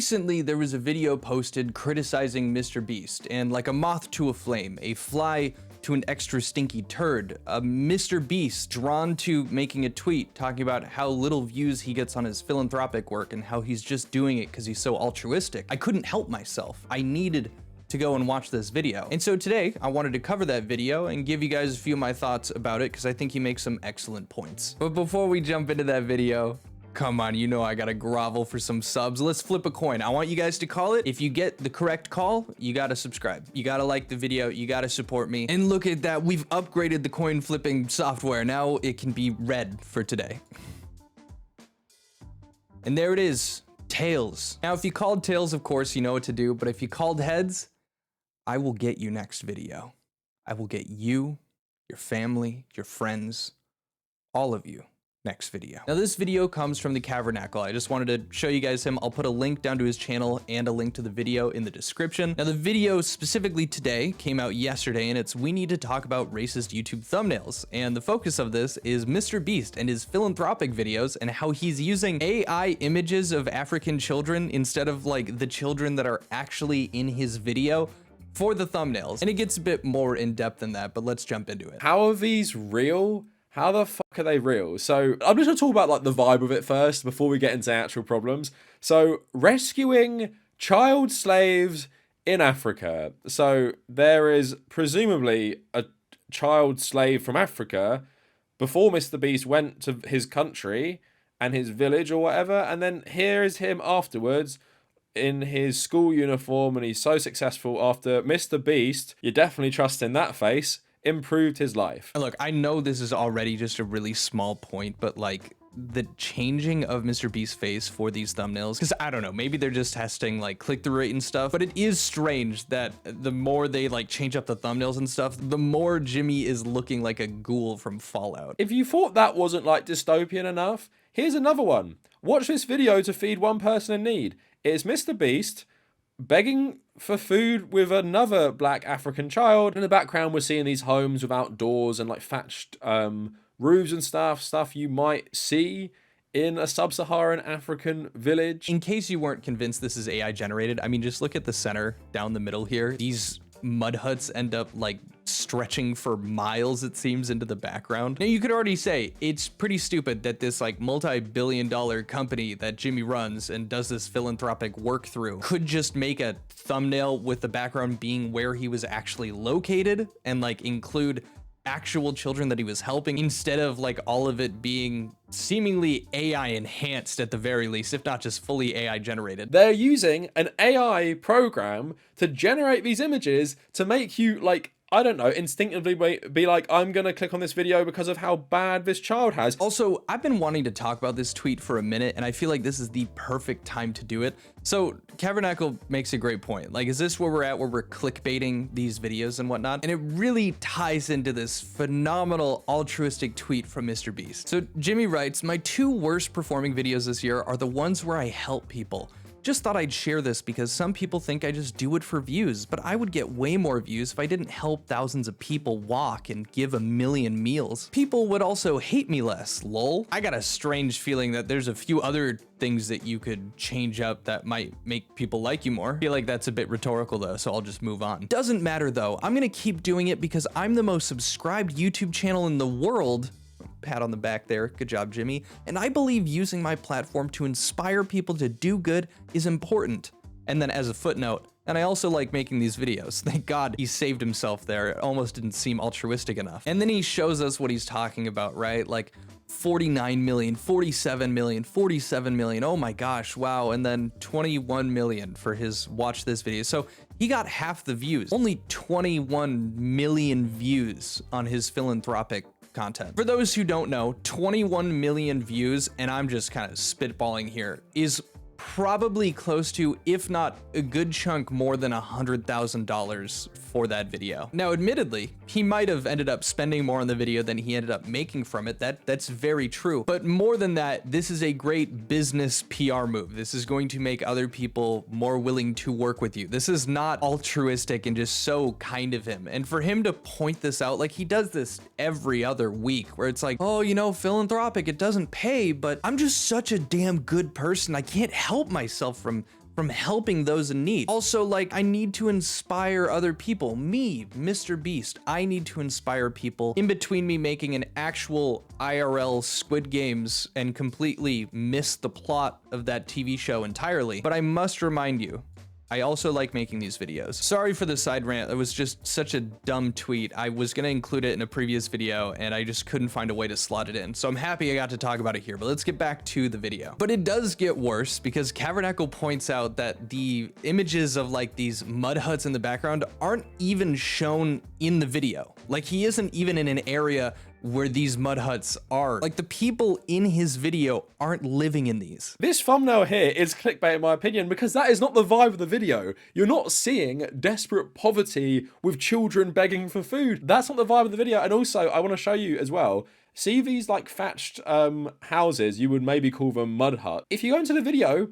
Recently, there was a video posted criticizing MrBeast, and like a moth to a flame, a fly to an extra stinky turd, a MrBeast drawn to making a tweet talking about how little views he gets on his philanthropic work and how he's just doing it because he's so altruistic. I couldn't help myself. I needed to go and watch this video. And so today, I wanted to cover that video and give you guys a few of my thoughts about it because I think he makes some excellent points. But before we jump into that video, come on, you know I gotta grovel for some subs. Let's flip a coin. I want you guys to call it. If you get the correct call, you gotta subscribe. You gotta like the video. You gotta support me. And look at that. We've upgraded the coin flipping software. Now it can be red for today. And there it is. Tails. Now, if you called tails, of course, you know what to do. But if you called heads, I will get you next video. I will get you, your family, your friends, all of you next video. Now this video comes from the Cavernacle. I just wanted to show you guys him. I'll put a link down to his channel and a link to the video in the description. Now the video specifically today came out yesterday and it's we need to talk about racist YouTube thumbnails. And the focus of this is MrBeast and his philanthropic videos and how he's using AI images of African children instead of like the children that are actually in his video for the thumbnails. And it gets a bit more in depth than that, but let's jump into it. How are these real? How the fuck are they real? So I'm just gonna talk about like the vibe of it first before we get into actual problems. So rescuing child slaves in Africa. So there is presumably a child slave from Africa before MrBeast went to his country and his village or whatever. And then here is him afterwards in his school uniform and he's so successful after MrBeast, you're definitely trusting that face, improved his life. Look, I know this is already just a really small point, but like the changing of MrBeast's face for these thumbnails, because I don't know, maybe they're just testing like click-through rate and stuff, but it is strange that the more they like change up the thumbnails and stuff, the more Jimmy is looking like a ghoul from Fallout. If you thought that wasn't like dystopian enough, here's another one. Watch this video to feed one person in need. It is MrBeast begging for food with another black African child. In the background, we're seeing these homes without doors and like thatched roofs and stuff you might see in a sub-Saharan African village. In case you weren't convinced this is AI generated, I mean, just look at the center down the middle here. These mud huts end up like stretching for miles, it seems, into the background. Now you could already say it's pretty stupid that this like multi-billion-dollar company that Jimmy runs and does this philanthropic work through could just make a thumbnail with the background being where he was actually located and like include actual children that he was helping instead of like all of it being seemingly AI enhanced at the very least, if not just fully AI generated. They're using an AI program to generate these images to make you like, I don't know, instinctively be like, I'm gonna click on this video because of how bad this child has. Also, I've been wanting to talk about this tweet for a minute, and I feel like this is the perfect time to do it. So, Cavernacle makes a great point. Like, is this where we're at, where we're clickbaiting these videos and whatnot? And it really ties into this phenomenal altruistic tweet from MrBeast. So, Jimmy writes, "My two worst performing videos this year are the ones where I help people. Just thought I'd share this because some people think I just do it for views, but I would get way more views if I didn't help thousands of people walk and give 1 million meals. People would also hate me less, lol." I got a strange feeling that there's a few other things that you could change up that might make people like you more. I feel like that's a bit rhetorical though, so I'll just move on. Doesn't matter though, I'm gonna keep doing it because I'm the most subscribed YouTube channel in the world. Pat on the back there. Good job, Jimmy. And I believe using my platform to inspire people to do good is important. And then as a footnote, and I also like making these videos. Thank God he saved himself there. It almost didn't seem altruistic enough. And then he shows us what he's talking about, right? Like 49 million, 47 million, 47 million. Oh my gosh, wow. And then 21 million for his watch this video. So he got half the views. Only 21 million views on his philanthropic content. For those who don't know, 21 million views, and I'm just kind of spitballing here, is probably close to, if not a good chunk more than $100,000 for that video. Now, admittedly, he might have ended up spending more on the video than he ended up making from it. That's very true. But more than that, this is a great business PR move. This is going to make other people more willing to work with you. This is not altruistic and just so kind of him. And for him to point this out, like he does this every other week, where it's like, oh, you know, philanthropic, it doesn't pay, but I'm just such a damn good person. I can't help myself from from helping those in need. Also, like, I need to inspire other people. Me, MrBeast, I need to inspire people in between me making an actual IRL Squid Games and completely miss the plot of that TV show entirely. But I must remind you, I also like making these videos. Sorry for the side rant. It was just such a dumb tweet. I was gonna include it in a previous video and I just couldn't find a way to slot it in. So I'm happy I got to talk about it here, but let's get back to the video. But it does get worse because Cavernacle points out that the images of like these mud huts in the background aren't even shown in the video. Like he isn't even in an area where these mud huts are. Like the people in his video aren't living in these. This thumbnail here is clickbait in my opinion because that is not the vibe of the video. You're not seeing desperate poverty with children begging for food. That's not the vibe of the video. And also I want to show you as well, see these like thatched houses, you would maybe call them mud hut. If you go into the video,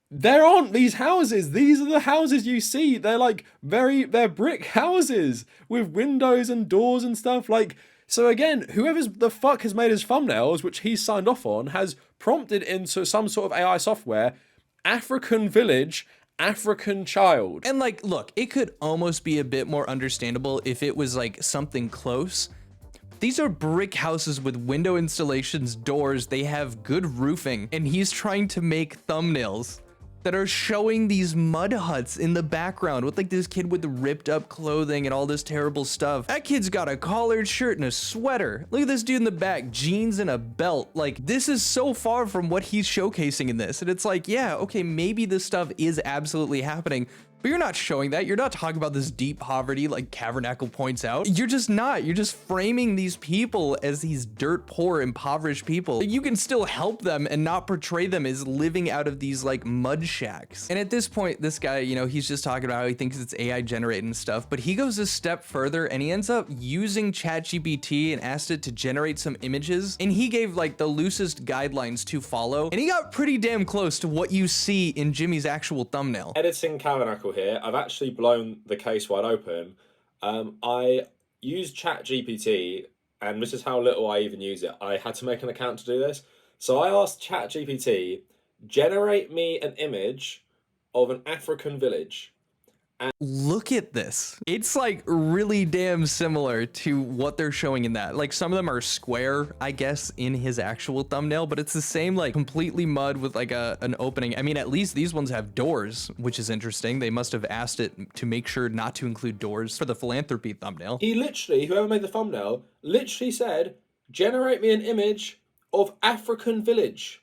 there aren't these houses. These are the houses you see. They're like they're brick houses with windows and doors and stuff. Like, so again, whoever's the fuck has made his thumbnails, which he's signed off on, has prompted into some sort of AI software, African village, African child. And like, look, it could almost be a bit more understandable if it was like something close. These are brick houses with window installations, doors, they have good roofing, and he's trying to make thumbnails that are showing these mud huts in the background with like this kid with the ripped up clothing and all this terrible stuff. That kid's got a collared shirt and a sweater. Look at this dude in the back, jeans and a belt. Like, this is so far from what he's showcasing in this. And it's like, yeah, okay, maybe this stuff is absolutely happening, but you're not showing that. You're not talking about this deep poverty like Cavernacle points out. You're just not. You're just framing these people as these dirt poor, impoverished people. You can still help them and not portray them as living out of these like mud shacks. And at this point, this guy, you know, he's just talking about how he thinks it's AI generated and stuff, but he goes a step further and he ends up using ChatGPT and asked it to generate some images. And he gave like the loosest guidelines to follow. And he got pretty damn close to what you see in Jimmy's actual thumbnail. Editing Cavernacle here, I've actually blown the case wide open. I used ChatGPT, and this is how little I even use it. I had to make an account to do this. So I asked ChatGPT, generate me an image of an African village. Look at this. It's like really damn similar to what they're showing in that. Like some of them are square, I guess, in his actual thumbnail, but it's the same, like completely mud with like an opening. I mean, at least these ones have doors, which is interesting. They must have asked it to make sure not to include doors for the philanthropy thumbnail. He literally, whoever made the thumbnail, literally said, generate me an image of African village.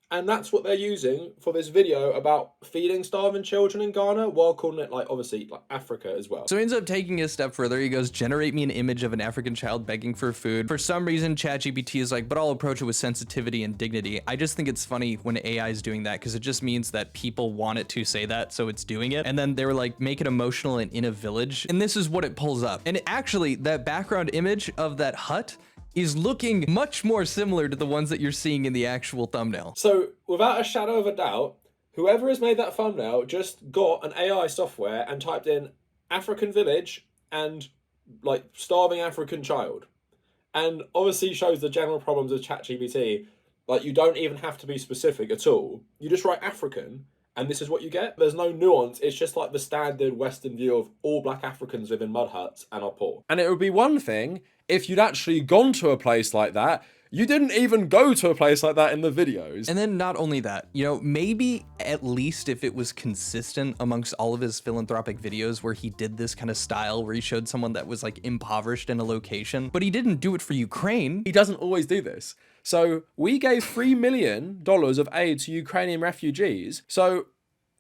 And that's what they're using for this video about feeding starving children in Ghana, while calling it, like, obviously, like Africa as well. So he ends up taking it a step further. He goes, generate me an image of an African child begging for food. For some reason, ChatGPT is like, but I'll approach it with sensitivity and dignity. I just think it's funny when AI is doing that because it just means that people want it to say that, so it's doing it. And then they were like, make it emotional and in a village. And this is what it pulls up. And actually, that background image of that hut is looking much more similar to the ones that you're seeing in the actual thumbnail. So, without a shadow of a doubt, whoever has made that thumbnail just got an AI software and typed in African village and, like, starving African child. And obviously shows the general problems of ChatGPT. Like, you don't even have to be specific at all. You just write African, and this is what you get. There's no nuance. It's just like the standard Western view of all black Africans live in mud huts and are poor. And it would be one thing if you'd actually gone to a place like that. You didn't even go to a place like that in the videos. And then not only that, you know, maybe at least if it was consistent amongst all of his philanthropic videos where he did this kind of style where he showed someone that was like impoverished in a location, but he didn't do it for Ukraine. He doesn't always do this. So we gave $3 million of aid to Ukrainian refugees. So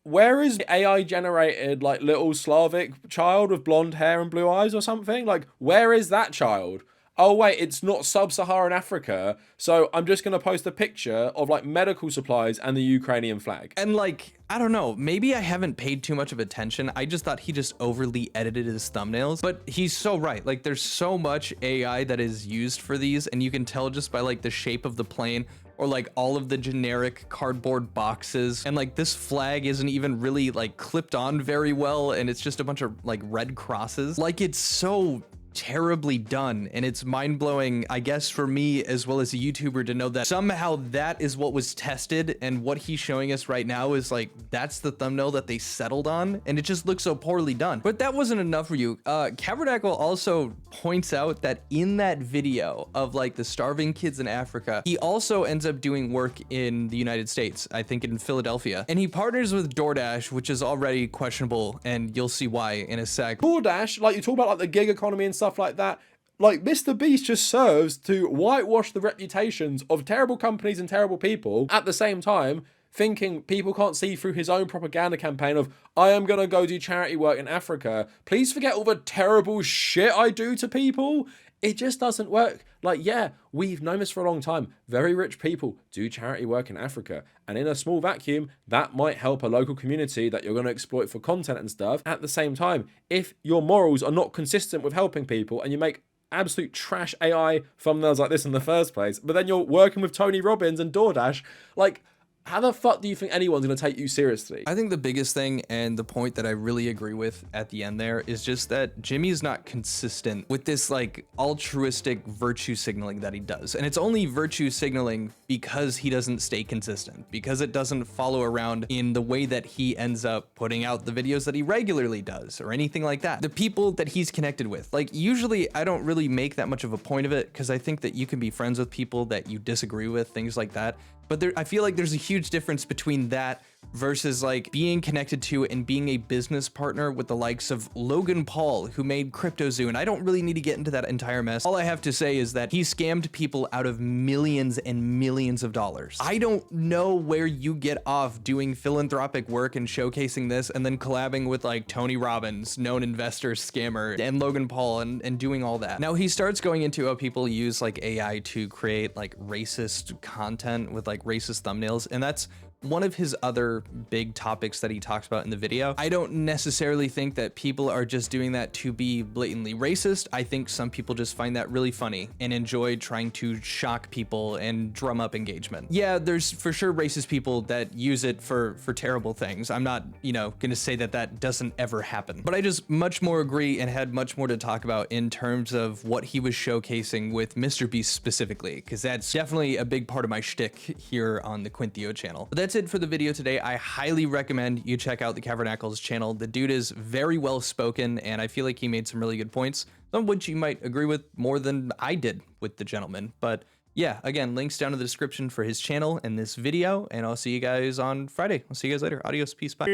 where is the AI generated like little Slavic child with blonde hair and blue eyes or something? Like, where is that child? Oh wait, it's not sub-Saharan Africa, so I'm just gonna post a picture of like medical supplies and the Ukrainian flag. And like, I don't know, maybe I haven't paid too much of attention. I just thought he just overly edited his thumbnails, but he's so right. Like, there's so much AI that is used for these, and you can tell just by like the shape of the plane or like all of the generic cardboard boxes. And like this flag isn't even really like clipped on very well, and it's just a bunch of like red crosses. Like, it's so terribly done, and it's mind-blowing, I guess, for me as well as a YouTuber to know that somehow that is what was tested, and what he's showing us right now is like that's the thumbnail that they settled on, and it just looks so poorly done. But that wasn't enough for you. Cavernacle also points out that in that video of like the starving kids in Africa, he also ends up doing work in the United States, I think in Philadelphia, and he partners with DoorDash, which is already questionable, and you'll see why in a sec. DoorDash, like you talk about like the gig economy and stuff like that, like MrBeast just serves to whitewash the reputations of terrible companies and terrible people, at the same time thinking people can't see through his own propaganda campaign of, I am gonna go do charity work in Africa. Please forget all the terrible shit I do to people. It just doesn't work. Like, yeah, we've known this for a long time. Very rich people do charity work in Africa. And in a small vacuum, that might help a local community that you're going to exploit for content and stuff. At the same time, if your morals are not consistent with helping people and you make absolute trash AI thumbnails like this in the first place, but then you're working with Tony Robbins and DoorDash, like, how the fuck do you think anyone's going to take you seriously? I think the biggest thing, and the point that I really agree with at the end there, is just that Jimmy's not consistent with this like altruistic virtue signaling that he does. And it's only virtue signaling because he doesn't stay consistent, because it doesn't follow around in the way that he ends up putting out the videos that he regularly does or anything like that. The people that he's connected with, like usually I don't really make that much of a point of it because I think that you can be friends with people that you disagree with, things like that. But I feel like there's a huge difference between that versus like being connected to and being a business partner with the likes of Logan Paul, who made CryptoZoo. And I don't really need to get into that entire mess. All I have to say is that he scammed people out of millions and millions of dollars. I don't know where you get off doing philanthropic work and showcasing this and then collabing with like Tony Robbins, known investor scammer, and Logan Paul and doing all that. Now he starts going into how people use like AI to create like racist content with like racist thumbnails, and that's one of his other big topics that he talks about in the video. I don't necessarily think that people are just doing that to be blatantly racist. I think some people just find that really funny and enjoy trying to shock people and drum up engagement. Yeah, there's for sure racist people that use it for terrible things. I'm not, you know, gonna say that that doesn't ever happen, but I just much more agree and had much more to talk about in terms of what he was showcasing with MrBeast specifically, because that's definitely a big part of my shtick here on the Quinthio channel. But that's it for the video today. I highly recommend you check out the Cavernacle's channel. The dude is very well spoken, and I feel like he made some really good points, some of which you might agree with more than I did with the gentleman. But yeah, again, links down in the description for his channel and this video, and I'll see you guys on Friday. I'll see you guys later. Adios, peace, bye.